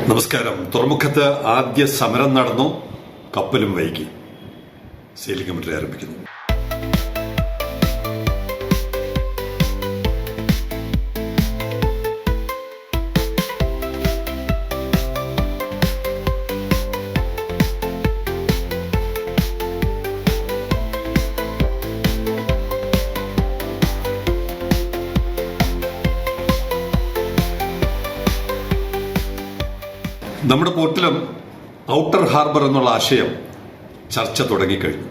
നമസ്കാരം. തുറമുഖത്ത് ആദ്യ സമരം നടന്നു. കപ്പലും വൈകി. സെയിലിംഗ് കമ്മിറ്റി ആരംഭിക്കുന്നു. നമ്മുടെ പോർട്ടിലും ഔട്ടർ ഹാർബർ എന്നുള്ള ആശയം ചർച്ച തുടങ്ങിക്കഴിഞ്ഞു.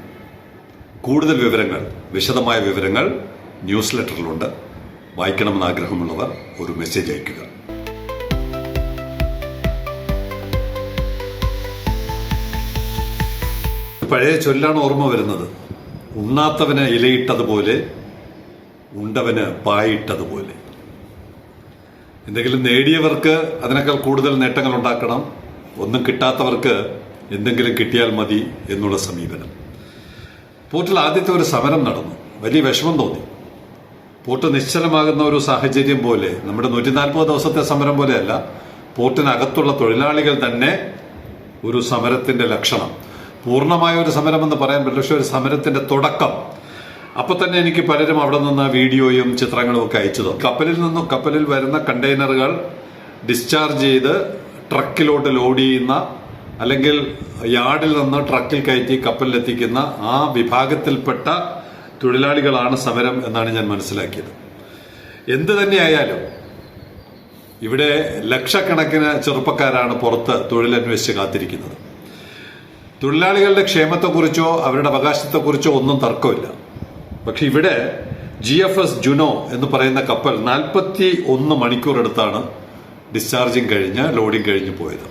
കൂടുതൽ വിവരങ്ങൾ, വിശദമായ വിവരങ്ങൾ ന്യൂസ് ലെറ്ററിലുണ്ട്. വായിക്കണമെന്ന് ആഗ്രഹമുള്ളവർ ഒരു മെസ്സേജ് അയയ്ക്കുക. പഴയ ചൊല്ലാണ് ഓർമ്മ വരുന്നത്. ഉണ്ണാത്തവന് ഇലയിട്ടതുപോലെ, ഉണ്ടവന് പായിട്ടതുപോലെ. എന്തെങ്കിലും നേടിയവർക്ക് അതിനേക്കാൾ കൂടുതൽ നേട്ടങ്ങൾ ഉണ്ടാക്കണം, ഒന്നും കിട്ടാത്തവർക്ക് എന്തെങ്കിലും കിട്ടിയാൽ മതി എന്നുള്ള സമീപനം. പോർട്ടിൽ ആദ്യത്തെ ഒരു സമരം നടന്നു. വലിയ വിഷമം തോന്നി. പോർട്ട് നിശ്ചലമാകുന്ന ഒരു സാഹചര്യം പോലെ, നമ്മുടെ 140 ദിവസത്തെ സമരം പോലെയല്ല, പോർട്ടിനകത്തുള്ള തൊഴിലാളികൾ തന്നെ ഒരു സമരത്തിന്റെ ലക്ഷണം. പൂർണ്ണമായ ഒരു സമരമെന്ന് പറയാൻ പറ്റില്ല, പക്ഷെ ഒരു സമരത്തിന്റെ തുടക്കം. അപ്പൊ തന്നെ എനിക്ക് പലരും അവിടെ നിന്ന് വീഡിയോയും ചിത്രങ്ങളും ഒക്കെ അയച്ചു തന്നു. കപ്പലിൽ വരുന്ന കണ്ടെയ്നറുകൾ ഡിസ്ചാർജ് ചെയ്ത് ട്രക്കിലോട്ട് ലോഡ് ചെയ്യുന്ന, അല്ലെങ്കിൽ യാർഡിൽ നിന്ന് ട്രക്കിൽ കയറ്റി കപ്പലിലെത്തിക്കുന്ന ആ വിഭാഗത്തിൽപ്പെട്ട തൊഴിലാളികളാണ് സമരം എന്നാണ് ഞാൻ മനസ്സിലാക്കിയത്. എന്ത് തന്നെയായാലും ഇവിടെ ലക്ഷക്കണക്കിന് ചെറുപ്പക്കാരാണ് പുറത്ത് തൊഴിലന്വേഷിച്ച് കാത്തിരിക്കുന്നത്. തൊഴിലാളികളുടെ ക്ഷേമത്തെക്കുറിച്ചോ അവരുടെ അവകാശത്തെക്കുറിച്ചോ ഒന്നും തർക്കമില്ല. പക്ഷെ ഇവിടെ GFS ജുനോ എന്ന് പറയുന്ന കപ്പൽ 41 മണിക്കൂർ എടുത്താണ് ഡിസ്ചാർജിങ് കഴിഞ്ഞ് ലോഡിങ് കഴിഞ്ഞ് പോയത്.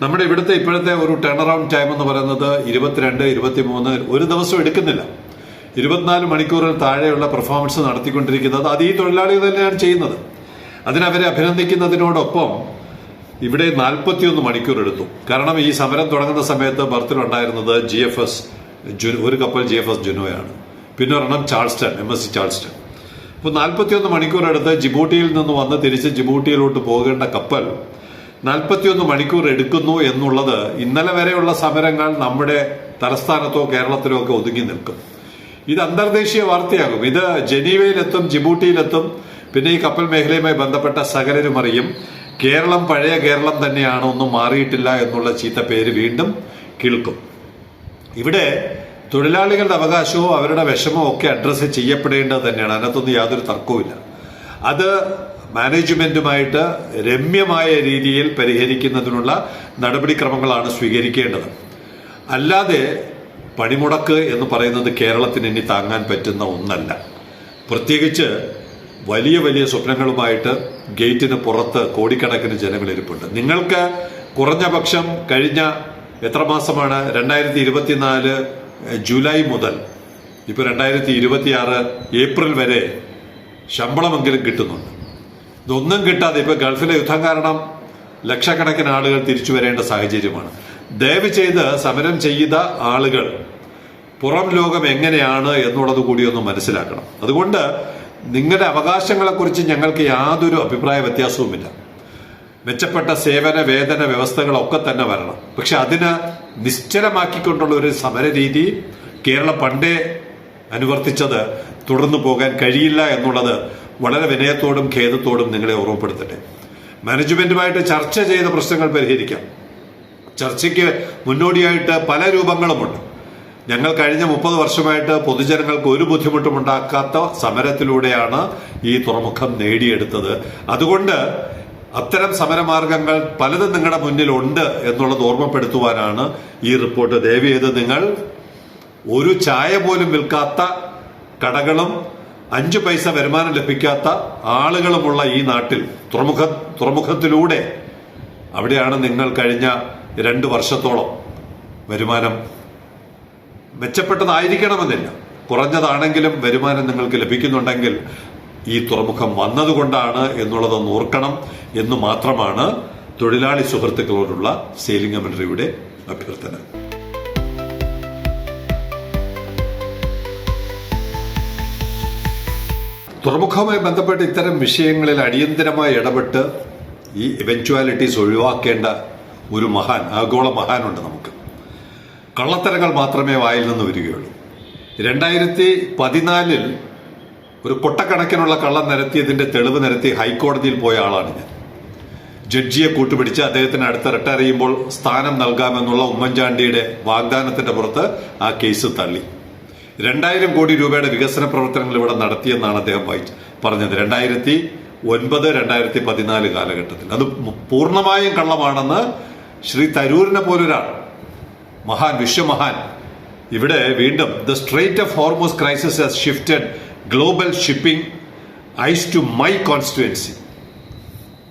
നമ്മുടെ ഇവിടുത്തെ ഇപ്പോഴത്തെ ഒരു ടേൺ അറൌണ്ട് ടൈം എന്ന് പറയുന്നത് 22, 23, ഒരു ദിവസം എടുക്കുന്നില്ല. 24 മണിക്കൂറിൽ താഴെയുള്ള പെർഫോമൻസ് നടത്തിക്കൊണ്ടിരിക്കുന്നത് അത് ഈ തൊഴിലാളികൾ തന്നെയാണ് ചെയ്യുന്നത്. അതിനവരെ അഭിനന്ദിക്കുന്നതിനോടൊപ്പം ഇവിടെ 41 മണിക്കൂർ എടുത്തു. കാരണം ഈ സമരം തുടങ്ങുന്ന സമയത്ത് ബർത്തിലുണ്ടായിരുന്നത് GFS ഒരു കപ്പൽ GFS ജുനോയാണ്, പിന്നെ ഒരെണ്ണം ചാൾസ്റ്റൺ, MSC ചാൾസ്റ്റൺ. ഇപ്പോൾ 41 മണിക്കൂർ എടുത്ത് ജിബൂട്ടിയിൽ നിന്ന് വന്ന് തിരിച്ച് ജിബൂട്ടിയിലോട്ട് പോകേണ്ട കപ്പൽ 41 മണിക്കൂർ എടുക്കുന്നു എന്നുള്ളത് ഇന്നലെ വരെയുള്ള സമരങ്ങൾ നമ്മുടെ തലസ്ഥാനത്തോ കേരളത്തിലോ ഒക്കെ ഒതുങ്ങി നിൽക്കും. ഇത് അന്തർദേശീയ വാർത്തയാകും. ഇത് ജനീവയിലെത്തും, ജിബൂട്ടിയിലെത്തും. പിന്നെ ഈ കപ്പൽ മേഖലയുമായി ബന്ധപ്പെട്ട സകലരും അറിയും. കേരളം പഴയ കേരളം തന്നെയാണ്, ഒന്നും മാറിയിട്ടില്ല എന്നുള്ള ചീത്ത പേര് വീണ്ടും കേൾക്കും. ഇവിടെ തൊഴിലാളികളുടെ അവകാശവും അവരുടെ വിഷമവും ഒക്കെ അഡ്രസ്സ് ചെയ്യപ്പെടേണ്ടത് തന്നെയാണ്. അതിനകത്തൊന്നും യാതൊരു തർക്കവുമില്ല. അത് മാനേജ്മെന്റുമായിട്ട് രമ്യമായ രീതിയിൽ പരിഹരിക്കുന്നതിനുള്ള നടപടിക്രമങ്ങളാണ് സ്വീകരിക്കേണ്ടത്. അല്ലാതെ പണിമുടക്ക് എന്ന് പറയുന്നത് കേരളത്തിന് ഇനി താങ്ങാൻ പറ്റുന്ന ഒന്നല്ല. പ്രത്യേകിച്ച് വലിയ വലിയ സ്വപ്നങ്ങളുമായിട്ട് ഗേറ്റിന് പുറത്ത് കോടിക്കണക്കിന് ജനങ്ങൾ ഇരിപ്പുണ്ട്. നിങ്ങൾക്ക് കുറഞ്ഞ പക്ഷം കഴിഞ്ഞ എത്ര മാസമാണ്, 2024 ജൂലൈ മുതൽ ഇപ്പൊ 2026 ഏപ്രിൽ വരെ ശമ്പളമെങ്കിലും കിട്ടുന്നുണ്ട്. ഇതൊന്നും കിട്ടാതെ ഇപ്പൊ ഗൾഫിലെ യുദ്ധം കാരണം ലക്ഷക്കണക്കിന് ആളുകൾ തിരിച്ചു വരേണ്ട സാഹചര്യമാണ്. ദയവ് ചെയ്ത് സമരം ചെയ്ത ആളുകൾ പുറം ലോകം എങ്ങനെയാണ് എന്നുള്ളത് കൂടി ഒന്ന് മനസ്സിലാക്കണം. അതുകൊണ്ട് നിങ്ങളുടെ അവകാശങ്ങളെക്കുറിച്ച് ഞങ്ങൾക്ക് യാതൊരു അഭിപ്രായ വ്യത്യാസവുമില്ല. മെച്ചപ്പെട്ട സേവന വേതന വ്യവസ്ഥകളൊക്കെ തന്നെ വരണം. പക്ഷെ അതിന് നിശ്ചലമാക്കിക്കൊണ്ടുള്ള ഒരു സമര രീതി കേരളം പണ്ടേ അനുവർത്തിച്ചത് തുടർന്നു പോകാൻ കഴിയില്ല എന്നുള്ളത് വളരെ വിനയത്തോടും ഖേദത്തോടും നിങ്ങളെ ഓർമ്മപ്പെടുത്തട്ടെ. മാനേജ്മെന്റുമായിട്ട് ചർച്ച ചെയ്ത പ്രശ്നങ്ങൾ പരിഹരിക്കാം. ചർച്ചയ്ക്ക് മുന്നോടിയായിട്ട് പല രൂപങ്ങളുമുണ്ട്. ഞങ്ങൾ കഴിഞ്ഞ 30 വർഷമായിട്ട് പൊതുജനങ്ങൾക്ക് ഒരു ബുദ്ധിമുട്ടും ഉണ്ടാക്കാത്ത സമരത്തിലൂടെയാണ് ഈ തുറമുഖം നേടിയെടുത്തത്. അതുകൊണ്ട് അത്തരം സമരമാർഗങ്ങൾ പലതും നിങ്ങളുടെ മുന്നിലുണ്ട് എന്നുള്ളത് ഓർമ്മപ്പെടുത്തുവാനാണ് ഈ റിപ്പോർട്ട്. ദയവ് ചെയ്ത് നിങ്ങൾ ഒരു ചായ പോലും വിൽക്കാത്ത കടകളും 5 പൈസ വരുമാനം ലഭിക്കാത്ത ആളുകളുമുള്ള ഈ നാട്ടിൽ തുറമുഖത്തിലൂടെ അവിടെയാണ് നിങ്ങൾ കഴിഞ്ഞ 2 വർഷത്തോളം വരുമാനം മെച്ചപ്പെട്ടതായിരിക്കണമെന്നില്ല, കുറഞ്ഞതാണെങ്കിലും വരുമാനം നിങ്ങൾക്ക് ലഭിക്കുന്നുണ്ടെങ്കിൽ ഈ തുറമുഖം വന്നതുകൊണ്ടാണ് എന്നുള്ളതൊന്ന് ഓർക്കണം എന്ന് മാത്രമാണ് തൊഴിലാളി സുഹൃത്തുക്കളോടുള്ള സെയിലിംഗ് കമ്മിറ്റിയുടെ അഭ്യർത്ഥന. തുറമുഖവുമായി ബന്ധപ്പെട്ട് ഇത്തരം വിഷയങ്ങളിൽ അടിയന്തരമായി ഇടപെട്ട് ഈ ഇവൻച്വാലിറ്റീസ് ഒഴിവാക്കേണ്ട ഒരു മഹാൻ, ആഗോള മഹാനുണ്ട് നമുക്ക്. കള്ളത്തരങ്ങൾ മാത്രമേ വായിൽ നിന്ന് വരികയുള്ളൂ. 2014 ഒരു കൊട്ടക്കണക്കിനുള്ള കള്ളം നിരത്തിയതിന്റെ തെളിവ് നിരത്തി ഹൈക്കോടതിയിൽ പോയ ആളാണ് ഞാൻ. ജഡ്ജിയെ കൂട്ടുപിടിച്ച് അദ്ദേഹത്തിന് അടുത്ത റിട്ടയർ ചെയ്യുമ്പോൾ സ്ഥാനം നൽകാമെന്നുള്ള ഉമ്മൻചാണ്ടിയുടെ വാഗ്ദാനത്തിന്റെ പുറത്ത് ആ കേസ് തള്ളി. 2000 കോടി രൂപയുടെ വികസന പ്രവർത്തനങ്ങൾ ഇവിടെ നടത്തിയെന്നാണ് അദ്ദേഹം പറഞ്ഞത് 2009-2014 കാലഘട്ടത്തിൽ. അത് പൂർണ്ണമായും കള്ളമാണെന്ന് ശ്രീ തരൂരിനെ പോലൊരാൾ, മഹാൻ, വിശ്വമഹാൻ, ഇവിടെ വീണ്ടും the strait of Hormuz crisis has shifted global shipping eyes to my constituency.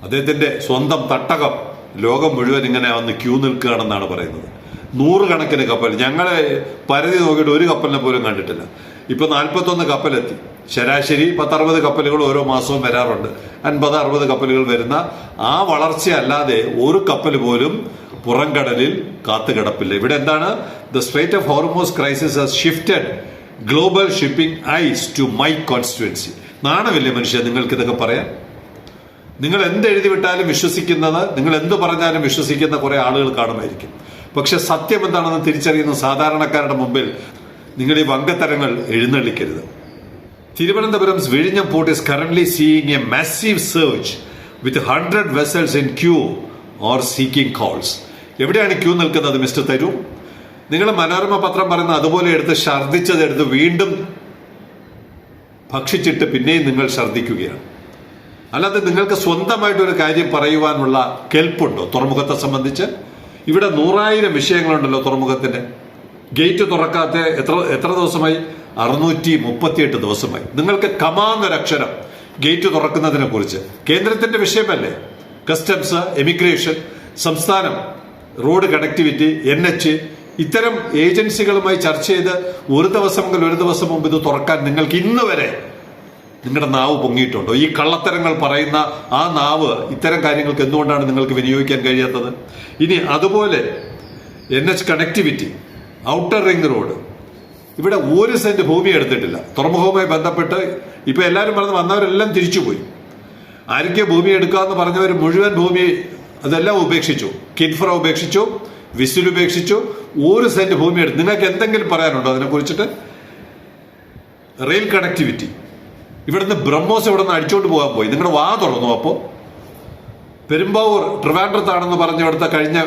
അദ്ദേഹത്തിന്റെ സ്വന്തം തട്ടകം ലോകം മുഴുവൻ ഇങ്ങനെ വന്ന് ക്യൂ നിൽക്കുകയാണെന്നാണ് പറയുന്നത്. 100 കണക്കിന് കപ്പൽ, ഞങ്ങളെ പരിധി നോക്കിയിട്ട് ഒരു കപ്പലിനെ പോലും കണ്ടിട്ടില്ല. ഇപ്പൊ 41 കപ്പലെത്തി. ശരാശരി 10-60 കപ്പലുകൾ ഓരോ മാസവും വരാറുണ്ട്. 50-60 കപ്പലുകൾ വരുന്ന ആ വളർച്ചയല്ലാതെ ഒരു കപ്പൽ പോലും പുറംകടലിൽ കാത്തുകിടപ്പില്ല. ഇവിടെ എന്താണ്? The strait of Hormuz crisis has shifted global shipping eyes to my constituency. നാണമില്ലേ മനുഷ്യ നിങ്ങൾക്ക് ഇതൊക്കെ പറയാൻ? നിങ്ങൾ എന്ത് എഴുതി വിട്ടാലും വിശ്വസിക്കുന്നത്, നിങ്ങൾ എന്ത് പറഞ്ഞാലും വിശ്വസിക്കുന്ന കുറെ ആളുകൾ കാണുമായിരിക്കും. പക്ഷെ സത്യം എന്താണെന്ന് തിരിച്ചറിയുന്ന സാധാരണക്കാരുടെ മുമ്പിൽ നിങ്ങൾ ഈ വങ്കത്തരങ്ങൾ എഴുന്നള്ളിക്കരുത്. തിരുവനന്തപുരം വിഴിഞ്ഞം port is currently seeing a massive surge with 100 vessels in queue or seeking calls. എവിടെയാണ് ക്യൂ നിൽക്കുന്നത് മിസ്റ്റർ തരൂർ? നിങ്ങൾ മനോരമ പത്രം പറയുന്ന അതുപോലെ എടുത്ത് ഛർദ്ദിച്ചതെടുത്ത് വീണ്ടും ഭക്ഷിച്ചിട്ട് പിന്നെയും നിങ്ങൾ ഛർദ്ദിക്കുകയാണ്. അല്ലാതെ നിങ്ങൾക്ക് സ്വന്തമായിട്ടൊരു കാര്യം പറയുവാനുള്ള കെൽപ്പുണ്ടോ തുറമുഖത്തെ സംബന്ധിച്ച്? ഇവിടെ 100,000 വിഷയങ്ങളുണ്ടല്ലോ തുറമുഖത്തിന്റെ. ഗേറ്റ് തുറക്കാത്ത എത്ര ദിവസമായി? 638 ദിവസമായി. നിങ്ങൾക്ക് കമാന്നൊരക്ഷരം ഗേറ്റ് തുറക്കുന്നതിനെ കുറിച്ച്. കേന്ദ്രത്തിന്റെ വിഷയമല്ലേ? കസ്റ്റംസ്, എമിഗ്രേഷൻ, സംസ്ഥാനം, റോഡ് കണക്ടിവിറ്റി, NH, ഇത്തരം ഏജൻസികളുമായി ചർച്ച ചെയ്ത് ഒരു ദിവസം മുമ്പ് ഇത് തുറക്കാൻ നിങ്ങൾക്ക് ഇന്ന് വരെ നിങ്ങളുടെ നാവ് പൊങ്ങിയിട്ടുണ്ടോ? ഈ കള്ളത്തരങ്ങൾ പറയുന്ന ആ നാവ് ഇത്തരം കാര്യങ്ങൾക്ക് എന്തുകൊണ്ടാണ് നിങ്ങൾക്ക് വിനിയോഗിക്കാൻ കഴിയാത്തത്? ഇനി അതുപോലെ NH connectivity, outer ring road, ഇവിടെ 1 സെന്റ് ഭൂമി എടുത്തിട്ടില്ല. തുറമുഖവുമായി ബന്ധപ്പെട്ട് ഇപ്പൊ എല്ലാവരും പറഞ്ഞ് വന്നവരെല്ലാം തിരിച്ചുപോയി. ആരൊക്കെ ഭൂമി എടുക്കാമെന്ന് പറഞ്ഞവർ മുഴുവൻ ഭൂമി അതെല്ലാം ഉപേക്ഷിച്ചു. കിൻഫ്ര ഉപേക്ഷിച്ചു, വിസിൽ ഉപേക്ഷിച്ചു. 1 സെന്റ് ഭൂമി എടുത്തു. നിങ്ങൾക്ക് എന്തെങ്കിലും പറയാനുണ്ടോ അതിനെ കുറിച്ചിട്ട്? റെയിൽ കണക്ടിവിറ്റി, ഇവിടുന്ന് ബ്രഹ്മോസ് ഇവിടെ നിന്ന് അടിച്ചോണ്ട് പോകാൻ പോയി. നിങ്ങളുടെ വാ തുറന്നു. അപ്പോ പെരുമ്പാവൂർ ട്രിവാൻഡ്രത്താണെന്ന് പറഞ്ഞ ഇവിടുത്തെ കഴിഞ്ഞ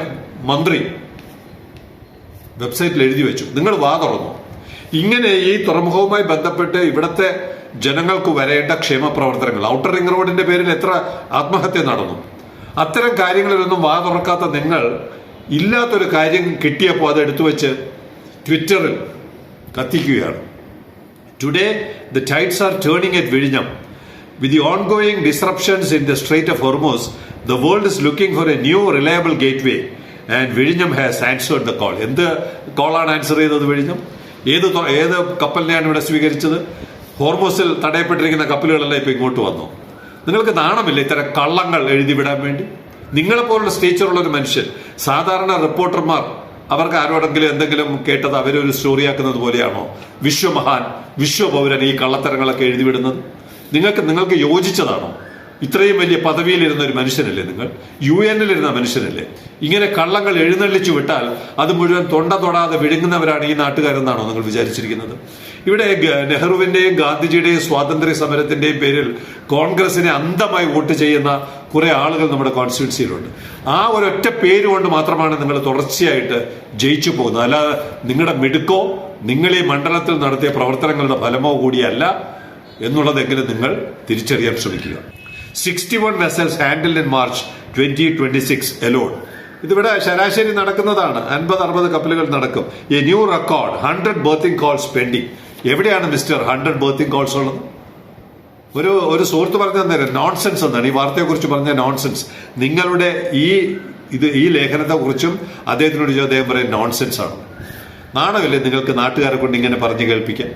മന്ത്രി വെബ്സൈറ്റിൽ എഴുതി വെച്ചു. നിങ്ങൾ വാ തുറന്നു. ഇങ്ങനെ ഈ തുറമുഖവുമായി ബന്ധപ്പെട്ട് ഇവിടുത്തെ ജനങ്ങൾക്ക് വരേണ്ട ക്ഷേമ പ്രവർത്തനങ്ങൾ, ഔട്ടർ റിംഗ് റോഡിന്റെ പേരിൽ എത്ര ആത്മഹത്യ നടന്നു? അത്തരം കാര്യങ്ങളിലൊന്നും വാ തുറക്കാത്ത നിങ്ങൾ ഇല്ലാത്തൊരു കാര്യം കിട്ടിയപ്പോൾ അത് എടുത്തു വെച്ച് ട്വിറ്ററിൽ കത്തിക്കുകയാണ്. Today, the tides are turning at Vizhinjam. With the ongoing disruptions in the Strait of Hormuz, the world is looking for a new reliable gateway, and Vizhinjam has answered the call. എന്ത് കോളാണ് answer ചെയ്തത് വിഴിഞ്ഞം? ഏത് കപ്പലിനെയാണ് ഇവിടെ സ്വീകരിച്ചത്? ഹോർമോസിൽ തടയപ്പെട്ടിരിക്കുന്ന കപ്പലുകളെല്ലാം ഇപ്പൊ ഇങ്ങോട്ട് വന്നു. നിങ്ങൾക്ക് നാണമില്ല ഇത്തരം കള്ളങ്ങൾ എഴുതി വിടാൻ വേണ്ടി? നിങ്ങളെപ്പോലുള്ള സ്റ്റേച്ചറുള്ള ഒരു മനുഷ്യൻ, സാധാരണ റിപ്പോർട്ടർമാർ അവർക്ക് ആരോടെങ്കിലും എന്തെങ്കിലും കേട്ടത് അവരൊരു സ്റ്റോറിയാക്കുന്നത് പോലെയാണോ വിശ്വമഹാൻ, വിശ്വപൗരൻ ഈ കള്ളത്തരങ്ങളൊക്കെ എഴുതിവിടുന്നത്? നിങ്ങൾക്ക് യോജിച്ചതാണോ? ഇത്രയും വലിയ പദവിയിലിരുന്ന ഒരു മനുഷ്യനല്ലേ നിങ്ങൾ? UN-ലിരുന്ന മനുഷ്യനല്ലേ? ഇങ്ങനെ കള്ളങ്ങൾ എഴുന്നള്ളിച്ചു വിട്ടാൽ അത് മുഴുവൻ തൊണ്ട തൊടാതെ വിഴുങ്ങുന്നവരാണ് ഈ നാട്ടുകാരെന്നാണോ നിങ്ങൾ വിചാരിച്ചിരിക്കുന്നത്? ഇവിടെ നെഹ്റുവിന്റെയും ഗാന്ധിജിയുടെയും സ്വാതന്ത്ര്യ സമരത്തിന്റെയും പേരിൽ കോൺഗ്രസിനെ അന്ധമായി വോട്ട് ചെയ്യുന്ന കുറെ ആളുകൾ നമ്മുടെ കോൺസ്റ്റിറ്റ്യുവൻസിയിലുണ്ട്. ആ ഒരൊറ്റ പേര് കൊണ്ട് മാത്രമാണ് നിങ്ങൾ തുടർച്ചയായിട്ട് ജയിച്ചു പോകുന്നത്. അല്ലാതെ നിങ്ങളുടെ മിടുക്കോ നിങ്ങൾ ഈ മണ്ഡലത്തിൽ നടത്തിയ പ്രവർത്തനങ്ങളുടെ ഫലമോ കൂടിയല്ല എന്നുള്ളതെങ്കിലും നിങ്ങൾ തിരിച്ചറിയാൻ ശ്രമിക്കുക. 61 vessels handled in March 2026 alone. ഇതിവിടെ ശരാശരി നടക്കുന്നതാണ്. 50-60 കപ്പലുകൾ നടക്കും. A new record, 100 birthing calls pending. എവിടെയാണ് മിസ്റ്റർ 100 ബർത്തിങ് കോൾസ് ഉള്ളത്? ഒരു സുഹൃത്ത് പറഞ്ഞ നോൺസെൻസ് എന്നാണ് ഈ വാർത്തയെ കുറിച്ച് പറഞ്ഞ നോൺസെൻസ്. നിങ്ങളുടെ ഈ ലേഖനത്തെ കുറിച്ചും അദ്ദേഹത്തിനോട് അദ്ദേഹം പറയാൻ നോൺസെൻസ് ആണ്. നാണമില്ലേ നിങ്ങൾക്ക് നാട്ടുകാരെ കൊണ്ട് ഇങ്ങനെ പറഞ്ഞു കേൾപ്പിക്കാൻ?